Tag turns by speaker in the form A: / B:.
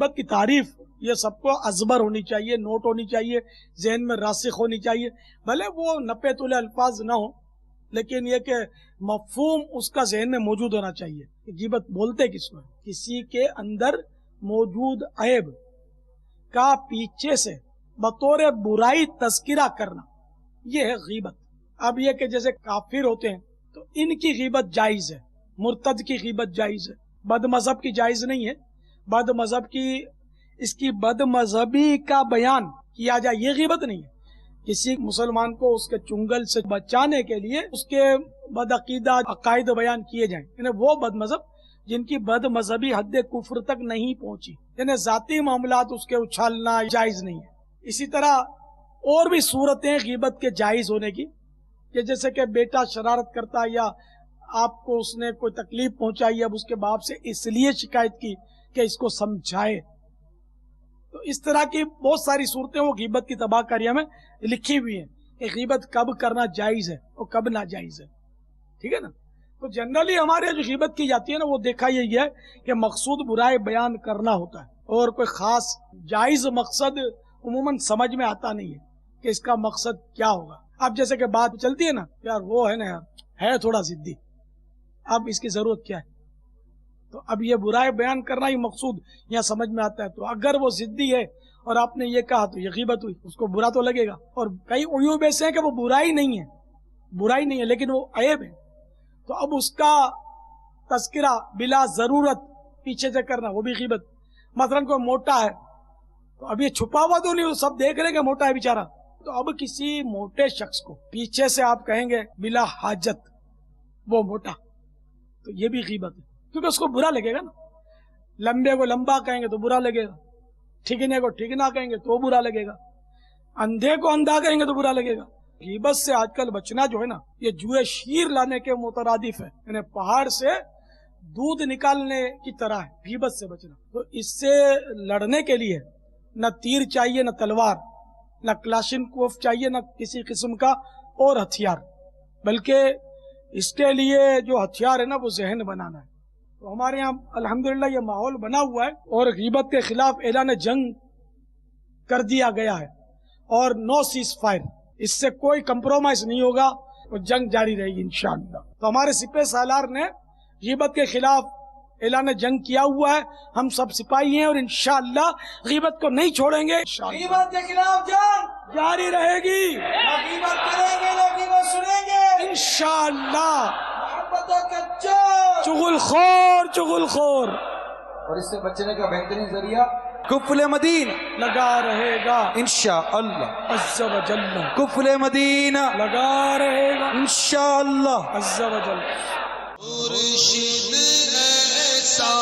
A: غیبت کی تعریف یہ سب کو ازبر ہونی چاہیے، نوٹ ہونی چاہیے، ذہن میں راسخ ہونی چاہیے، بھلے وہ نپے تلے الفاظ نہ ہوں لیکن یہ کہ مفہوم اس کا ذہن میں موجود ہونا چاہیے کہ غیبت بولتے کس کو ہے۔ کسی کے اندر موجود عیب کا پیچھے سے بطور برائی تذکرہ کرنا، یہ ہے غیبت۔ اب یہ کہ جیسے کافر ہوتے ہیں تو ان کی غیبت جائز ہے، مرتد کی غیبت جائز ہے، بد مذہب کی جائز نہیں ہے۔ بد مذہب کی، اس کی بد مذہبی کا بیان کیا جائے یہ غیبت نہیں ہے۔ کسی مسلمان کو اس کے چنگل سے بچانے کے لیے اس کے بدعقیدہ عقائد بیان کیے جائیں، یعنی وہ بد مذہب جن کی بد مذہبی حد کفر تک نہیں پہنچی، یعنی ذاتی معاملات اس کے اچھالنا جائز نہیں ہے۔ اسی طرح اور بھی صورتیں غیبت کے جائز ہونے کی، کہ جیسے کہ بیٹا شرارت کرتا ہے یا آپ کو اس نے کوئی تکلیف پہنچائی، اب اس کے باپ سے اس لیے شکایت کی کہ اس کو سمجھائے، تو اس طرح کی بہت ساری صورتیں وہ غیبت کی تباہ کاریاں میں لکھی ہوئی ہیں کہ غیبت کب کرنا جائز ہے اور کب ناجائز ہے، ٹھیک ہے نا۔ تو جنرلی ہمارے جو غیبت کی جاتی ہے نا، وہ دیکھا یہ ہے کہ مقصود برائے بیان کرنا ہوتا ہے، اور کوئی خاص جائز مقصد عموماً سمجھ میں آتا نہیں ہے کہ اس کا مقصد کیا ہوگا۔ اب جیسے کہ بات چلتی ہے نا، یار وہ ہے نا، یار ہے تھوڑا ضدی، اب اس کی ضرورت کیا ہے، تو اب یہ برائے بیان کرنا ہی مقصود یہاں سمجھ میں آتا ہے۔ تو اگر وہ ضدی ہے اور آپ نے یہ کہا تو یہ غیبت ہوئی، اس کو برا تو لگے گا۔ اور کئی عیوب ایسے ہیں کہ وہ برائی نہیں ہے، برائی نہیں ہے لیکن وہ عیب ہے، تو اب اس کا تذکرہ بلا ضرورت پیچھے سے کرنا وہ بھی غیبت۔ مثلا کوئی موٹا ہے تو اب یہ چھپا ہوا تو نہیں، سب دیکھ رہے کہ موٹا ہے بیچارہ، تو اب کسی موٹے شخص کو پیچھے سے آپ کہیں گے بلا حاجت وہ موٹا، تو یہ بھی غیبت ہے، کیونکہ اس کو برا لگے گا نا۔ لمبے کو لمبا کہیں گے تو برا لگے گا، ٹھگنے کو ٹھگنا کہیں گے تو برا لگے گا، اندھے کو اندھا کہیں گے تو برا لگے گا۔ غیبت سے آج کل بچنا جو ہے نا، یہ جوئے شیر لانے کے مترادف ہے، یعنی پہاڑ سے دودھ نکالنے کی طرح ہے غیبت سے بچنا۔ تو اس سے لڑنے کے لیے نہ تیر چاہیے، نہ تلوار، نہ کلاشن کوف چاہیے، نہ کسی قسم کا اور ہتھیار، بلکہ اس کے لیے جو ہتھیار ہے نا وہ ذہن بنانا ہے۔ تو ہمارے یہاں الحمدللہ یہ ماحول بنا ہوا ہے، اور غیبت کے خلاف اعلان جنگ کر دیا گیا ہے، اور نو سیز فائر، اس سے کوئی کمپرومائز نہیں ہوگا، اور جنگ جاری رہے گی انشاءاللہ۔ تو ہمارے سپہ سالار نے غیبت کے خلاف اعلان جنگ کیا ہوا ہے، ہم سب سپاہی ہیں اور انشاءاللہ غیبت کو نہیں چھوڑیں گے۔
B: غیبت کے خلاف جنگ
A: جاری رہے گی،
B: نہ غیبت کریں گے نہ غیبت سنیں گے
A: انشاءاللہ۔
B: محبتوں کا جوش،
A: چغل خور، چغل خور
B: اور اس سے بچنے کا بہترین ذریعہ کفل مدین
A: لگا رہے گا
B: انشاءاللہ،
A: عز و جل،
B: کفل مدینہ
A: لگا رہے گا
B: انشاءاللہ۔
A: عز و جل۔
C: مرشد ایسا